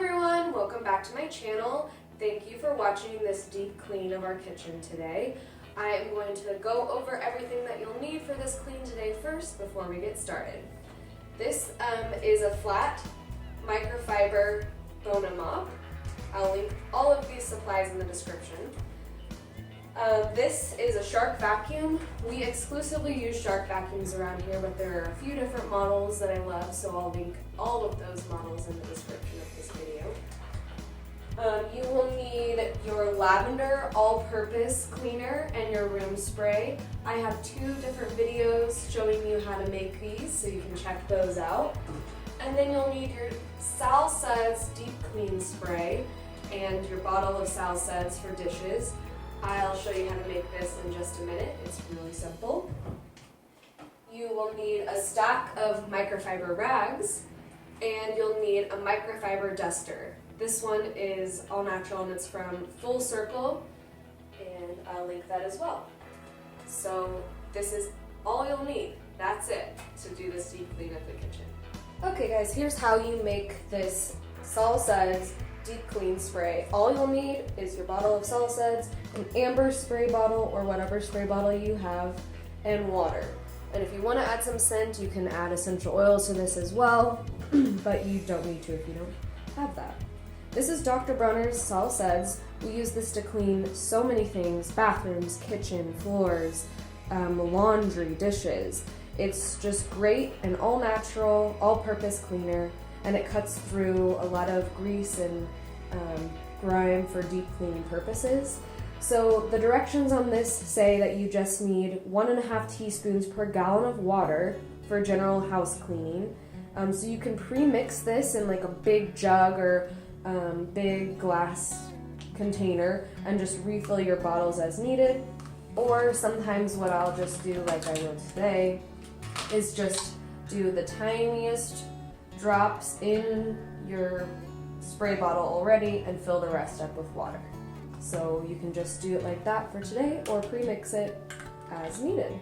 everyone, welcome back to my channel. Thank you for watching this deep clean of our kitchen today. I am going to go over everything that you'll need for this clean today first before we get started. This is a flat microfiber Bona Mop. I'll link all of these supplies in the description. This is a Shark vacuum. We exclusively use Shark vacuums around here, but there are a few different models that I love, so I'll link all of those models in the description of this video. You will need your lavender all-purpose cleaner and your room spray. I have 2 different videos showing you how to make these, so you can check those out. And then you'll need your Suds deep clean spray and your bottle of Suds for dishes. I'll show you how to make this in just a minute. It's really simple. You will need a stack of microfiber rags, and you'll need a microfiber duster. This one is all natural and it's from Full Circle, and I'll link that as well. So this is all you'll need. That's it to do this deep clean of the kitchen. Okay guys, here's how you make this Suds deep clean spray. All you'll need is your bottle of Suds, an amber spray bottle or whatever spray bottle you have, and water. And if you want to add some scent, you can add essential oils to this as well, but you don't need to if you don't have that. This is Dr. Bronner's Suds. We use this to clean so many things: bathrooms, kitchen, floors, laundry, dishes. It's just great and all natural, all-purpose cleaner, and it cuts through a lot of grease and grime for deep cleaning purposes. So the directions on this say that you just need 1.5 teaspoons per gallon of water for general house cleaning. So you can pre-mix this in like a big jug or big glass container and just refill your bottles as needed. Or sometimes what I'll just do, like I will today, is just do the tiniest drops in your spray bottle already and fill the rest up with water. So you can just do it like that for today or pre-mix it as needed.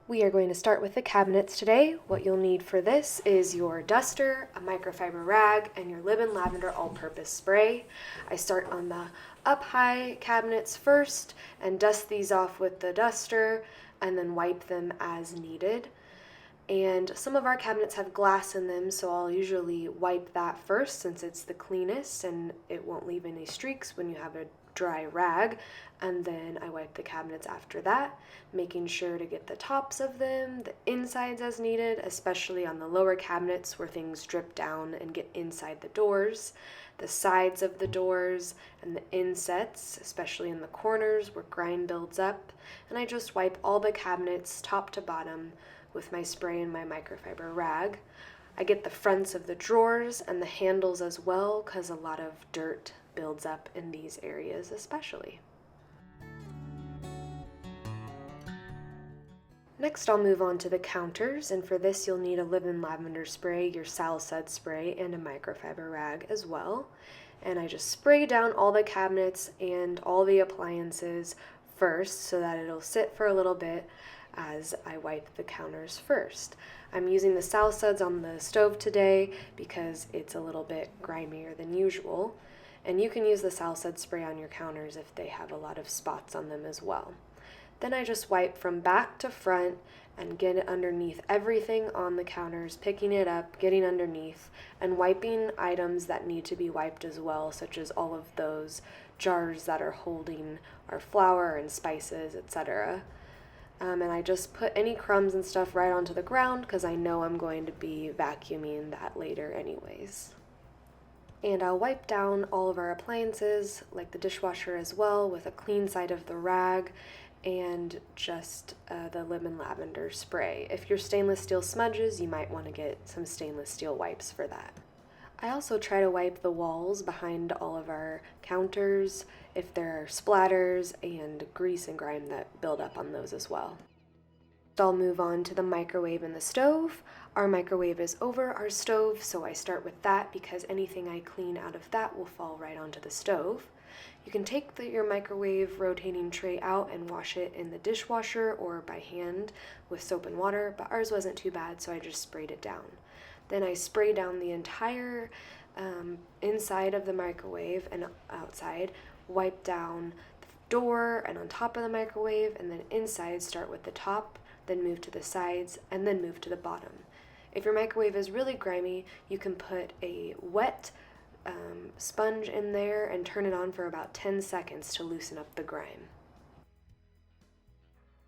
We are going to start with the cabinets today. What you'll need for this is your duster, a microfiber rag, and your Lip & Lavender all-purpose spray. I start on the up-high cabinets first and dust these off with the duster and then wipe them as needed. And some of our cabinets have glass in them, so I'll usually wipe that first since it's the cleanest and it won't leave any streaks when you have a dry rag. And then I wipe the cabinets after that, making sure to get the tops of them, the insides as needed, especially on the lower cabinets where things drip down and get inside the doors, the sides of the doors, and the insets, especially in the corners where grime builds up. And I just wipe all the cabinets top to bottom with my spray and my microfiber rag. I get the fronts of the drawers and the handles as well because a lot of dirt builds up in these areas especially. Next I'll move on to the counters, and for this you'll need a Lip & Lavender spray, your Suds spray, and a microfiber rag as well. And I just spray down all the cabinets and all the appliances first so that it'll sit for a little bit as I wipe the counters first. I'm using the Suds on the stove today because it's a little bit grimier than usual, and you can use the Suds spray on your counters if they have a lot of spots on them as well. Then I just wipe from back to front and get it underneath everything on the counters, picking it up, getting underneath, and wiping items that need to be wiped as well, such as all of those jars that are holding our flour and spices, etc. And I just put any crumbs and stuff right onto the ground because I know I'm going to be vacuuming that later anyways. And I'll wipe down all of our appliances, like the dishwasher as well, with a clean side of the rag and just the Lip & Lavender spray. If your stainless steel smudges, you might want to get some stainless steel wipes for that. I also try to wipe the walls behind all of our counters if there are splatters and grease and grime that build up on those as well. I'll move on to the microwave and the stove. Our microwave is over our stove, so I start with that because anything I clean out of that will fall right onto the stove. You can take your microwave rotating tray out and wash it in the dishwasher or by hand with soap and water, but ours wasn't too bad, so I just sprayed it down. Then I spray down the entire inside of the microwave and outside, wipe down the door and on top of the microwave, and then inside start with the top, then move to the sides, and then move to the bottom. If your microwave is really grimy, you can put a wet sponge in there and turn it on for about 10 seconds to loosen up the grime.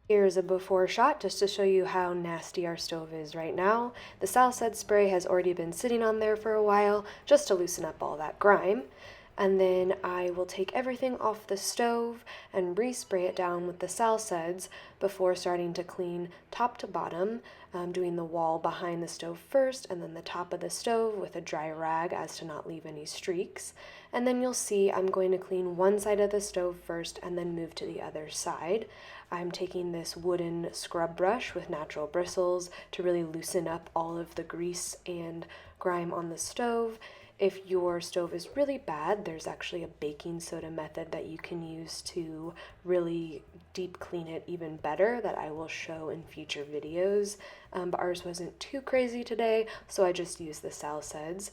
Here's a before shot just to show you how nasty our stove is right now. The Suds spray has already been sitting on there for a while just to loosen up all that grime. And then I will take everything off the stove and respray it down with the Suds before starting to clean top to bottom, doing the wall behind the stove first and then the top of the stove with a dry rag as to not leave any streaks. And then you'll see I'm going to clean one side of the stove first and then move to the other side. I'm taking this wooden scrub brush with natural bristles to really loosen up all of the grease and grime on the stove. If your stove is really bad, there's actually a baking soda method that you can use to really deep clean it even better that I will show in future videos. But ours wasn't too crazy today, so I just used the Suds.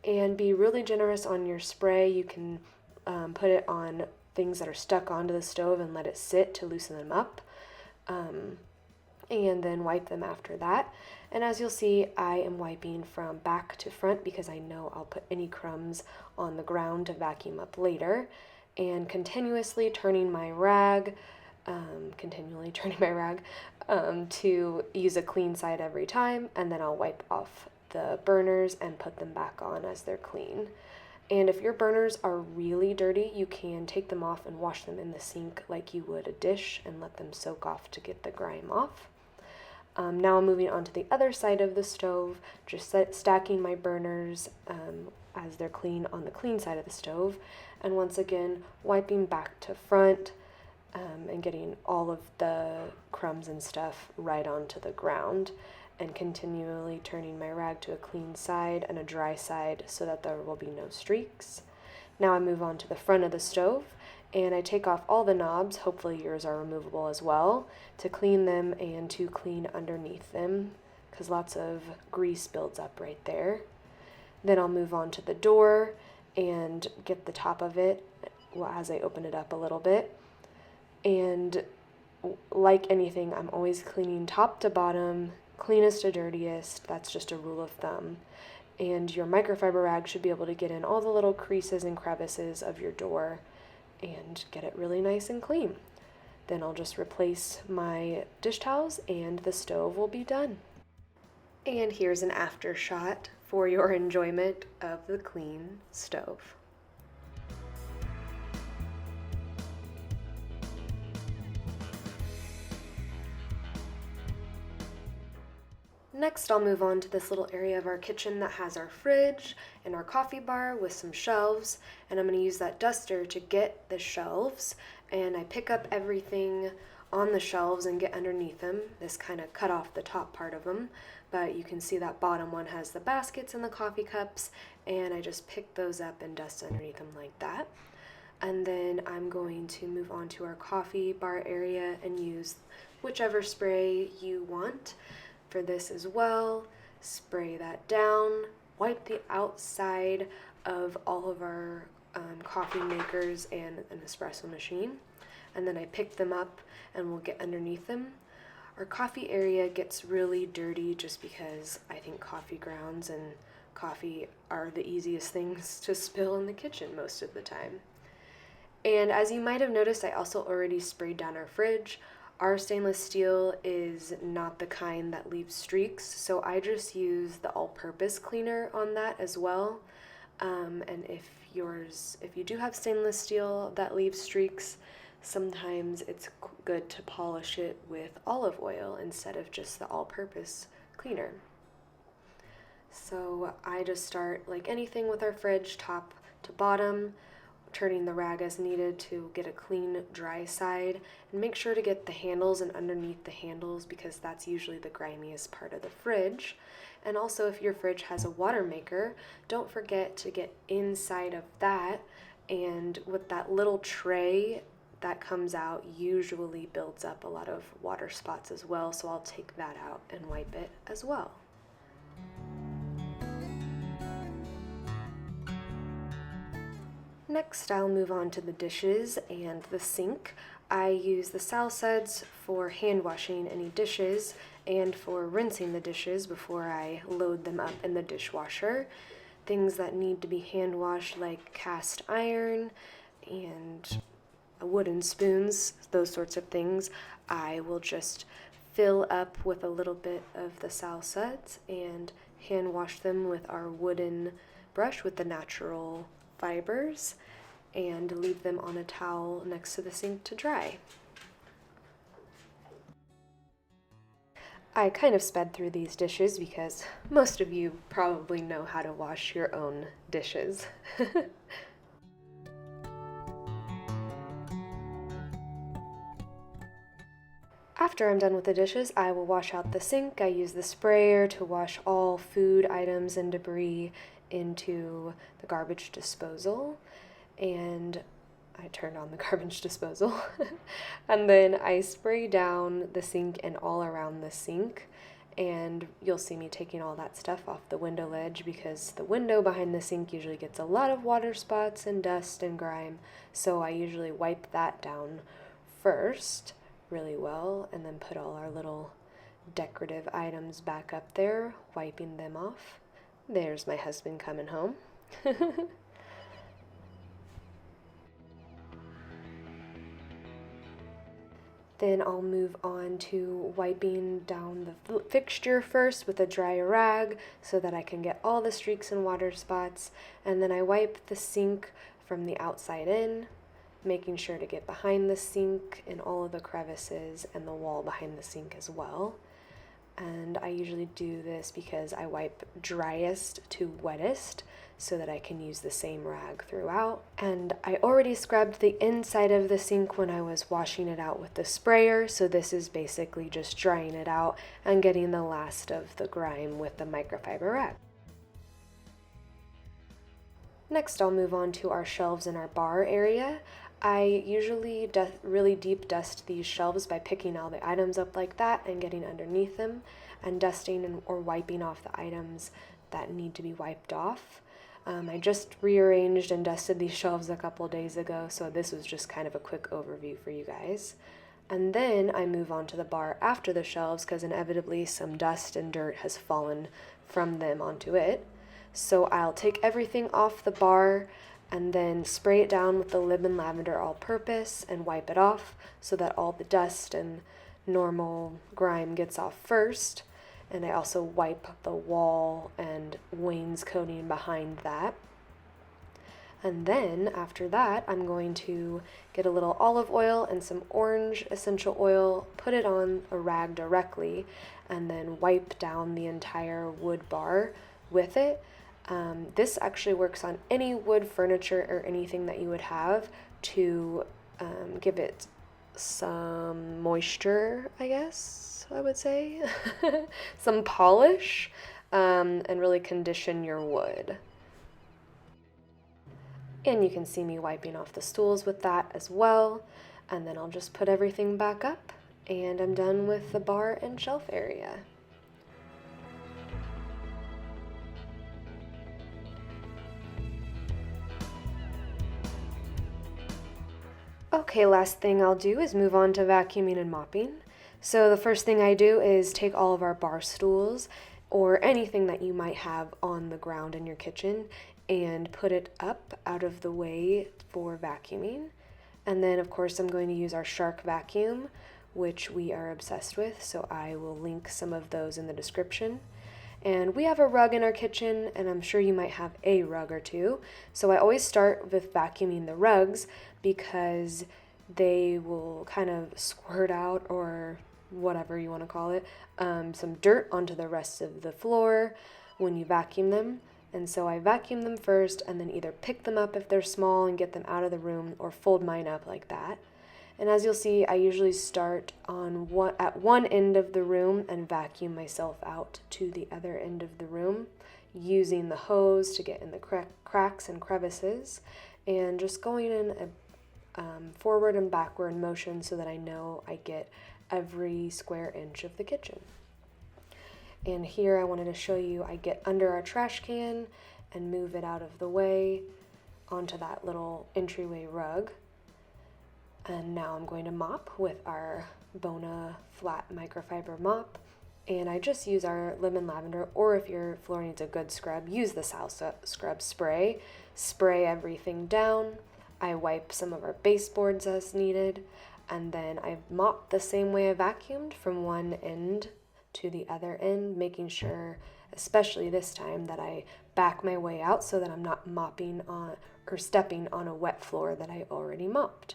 And be really generous on your spray. You can put it on things that are stuck onto the stove and let it sit to loosen them up. And then wipe them after that. And as you'll see, I am wiping from back to front because I know I'll put any crumbs on the ground to vacuum up later. And continuously turning my rag to use a clean side every time, and then I'll wipe off the burners and put them back on as they're clean. And if your burners are really dirty, you can take them off and wash them in the sink like you would a dish and let them soak off to get the grime off. Now I'm moving on to the other side of the stove, just stacking my burners as they're clean on the clean side of the stove. And once again, wiping back to front and getting all of the crumbs and stuff right onto the ground. And continually turning my rag to a clean side and a dry side so that there will be no streaks. Now I move on to the front of the stove and I take off all the knobs, hopefully yours are removable as well, to clean them and to clean underneath them because lots of grease builds up right there. Then I'll move on to the door and get the top of it as I open it up a little bit. And like anything, I'm always cleaning top to bottom, cleanest to dirtiest. That's just a rule of thumb. And your microfiber rag should be able to get in all the little creases and crevices of your door and get it really nice and clean. Then I'll just replace my dish towels and the stove will be done. And here's an after shot for your enjoyment of the clean stove. Next, I'll move on to this little area of our kitchen that has our fridge and our coffee bar with some shelves, and I'm going to use that duster to get the shelves, and I pick up everything on the shelves and get underneath them. This kind of cut off the top part of them, but you can see that bottom one has the baskets and the coffee cups, and I just pick those up and dust underneath them like that. And then I'm going to move on to our coffee bar area and use whichever spray you want. For this as well, spray that down, wipe the outside of all of our coffee makers and an espresso machine, and then I pick them up and we'll get underneath them. Our coffee area gets really dirty just because I think coffee grounds and coffee are the easiest things to spill in the kitchen most of the time. And as you might have noticed, I also already sprayed down our fridge. Our stainless steel is not the kind that leaves streaks, so I just use the all-purpose cleaner on that as well. And if you do have stainless steel that leaves streaks, sometimes it's good to polish it with olive oil instead of just the all-purpose cleaner. So I just start like anything with our fridge, top to bottom, turning the rag as needed to get a clean, dry side, and make sure to get the handles and underneath the handles because that's usually the grimiest part of the fridge. And also, if your fridge has a water maker, don't forget to get inside of that, and with that little tray that comes out usually builds up a lot of water spots as well, so I'll take that out and wipe it as well. Next, I'll move on to the dishes and the sink. I use the Suds for hand washing any dishes and for rinsing the dishes before I load them up in the dishwasher. Things that need to be hand washed like cast iron and wooden spoons, those sorts of things, I will just fill up with a little bit of the Suds and hand wash them with our wooden brush with the natural fibers and leave them on a towel next to the sink to dry. I kind of sped through these dishes because most of you probably know how to wash your own dishes. After I'm done with the dishes, I will wash out the sink. I use the sprayer to wash all food items and debris into the garbage disposal. And I turned on the garbage disposal. And then I spray down the sink and all around the sink. And you'll see me taking all that stuff off the window ledge because the window behind the sink usually gets a lot of water spots and dust and grime. So I usually wipe that down first really well and then put all our little decorative items back up there, wiping them off. There's my husband coming home. Then I'll move on to wiping down the fixture first with a dry rag so that I can get all the streaks and water spots. And then I wipe the sink from the outside in, making sure to get behind the sink in all of the crevices and the wall behind the sink as well. And I usually do this because I wipe driest to wettest so that I can use the same rag throughout. And I already scrubbed the inside of the sink when I was washing it out with the sprayer, so this is basically just drying it out and getting the last of the grime with the microfiber rag. Next, I'll move on to our shelves in our bar area. I usually really deep dust these shelves by picking all the items up like that and getting underneath them and dusting or wiping off the items that need to be wiped off. I just rearranged and dusted these shelves a couple days ago, so this was just kind of a quick overview for you guys. And then I move on to the bar after the shelves because inevitably some dust and dirt has fallen from them onto it. So I'll take everything off the bar and then spray it down with the lemon lavender all-purpose and wipe it off so that all the dust and normal grime gets off first. And I also wipe the wall and wainscoting behind that. And then after that, I'm going to get a little olive oil and some orange essential oil, put it on a rag directly, and then wipe down the entire wood bar with it. This actually works on any wood furniture or anything that you would have to give it some moisture, I guess I would say, some polish, and really condition your wood. And you can see me wiping off the stools with that as well. And then I'll just put everything back up and I'm done with the bar and shelf area. Okay, last thing I'll do is move on to vacuuming and mopping. So the first thing I do is take all of our bar stools or anything that you might have on the ground in your kitchen and put it up out of the way for vacuuming. And then of course I'm going to use our Shark vacuum, which we are obsessed with, so I will link some of those in the description. And we have a rug in our kitchen, and I'm sure you might have a rug or two. So I always start with vacuuming the rugs because they will kind of squirt out, or whatever you want to call it, some dirt onto the rest of the floor when you vacuum them. And so I vacuum them first and then either pick them up if they're small and get them out of the room or fold mine up like that. And as you'll see, I usually start at one end of the room and vacuum myself out to the other end of the room using the hose to get in the cracks and crevices and just going in a forward and backward motion so that I know I get every square inch of the kitchen. And here I wanted to show you I get under our trash can and move it out of the way onto that little entryway rug. And now I'm going to mop with our Bona flat microfiber mop. And I just use our lemon lavender, or if your floor needs a good scrub, use the salsa scrub spray. Spray everything down. I wipe some of our baseboards as needed, and then I mop the same way I vacuumed from one end to the other end, making sure, especially this time, that I back my way out so that I'm not mopping on or stepping on a wet floor that I already mopped.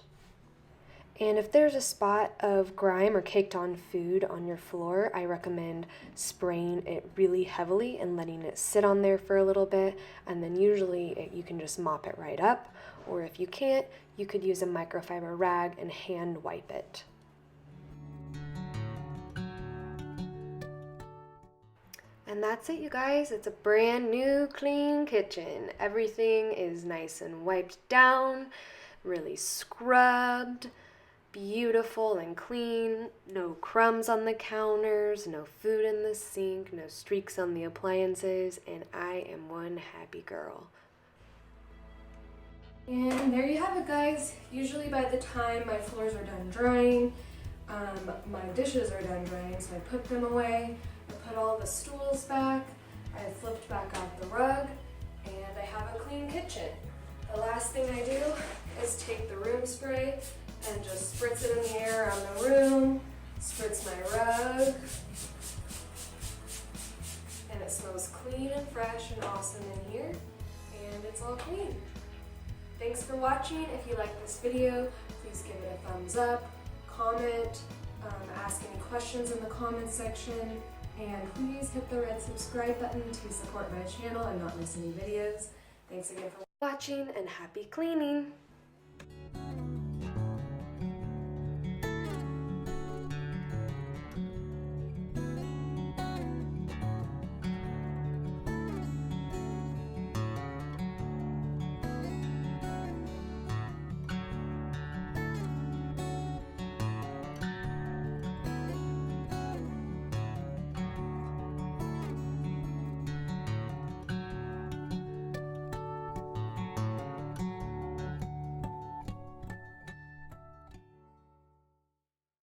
And if there's a spot of grime or caked on food on your floor, I recommend spraying it really heavily and letting it sit on there for a little bit, and then usually you can just mop it right up, or if you can't, you could use a microfiber rag and hand wipe it. And that's it, you guys. It's a brand new clean kitchen. Everything is nice and wiped down, really scrubbed, beautiful and clean. No crumbs on the counters, no food in the sink, no streaks on the appliances, and I am one happy girl. And there you have it, guys. Usually by the time my floors are done drying, my dishes are done drying, so I put them away. I put all the stools back, I flipped back out the rug, and I have a clean kitchen. The last thing I do is take the room spray and just spritz it in the air around the room, spritz my rug, and it smells clean and fresh and awesome in here, and it's all clean. Thanks for watching. If you like this video, please give it a thumbs up, comment, ask any questions in the comments section, and please hit the red subscribe button to support my channel and not miss any videos. Thanks again for watching, and happy cleaning!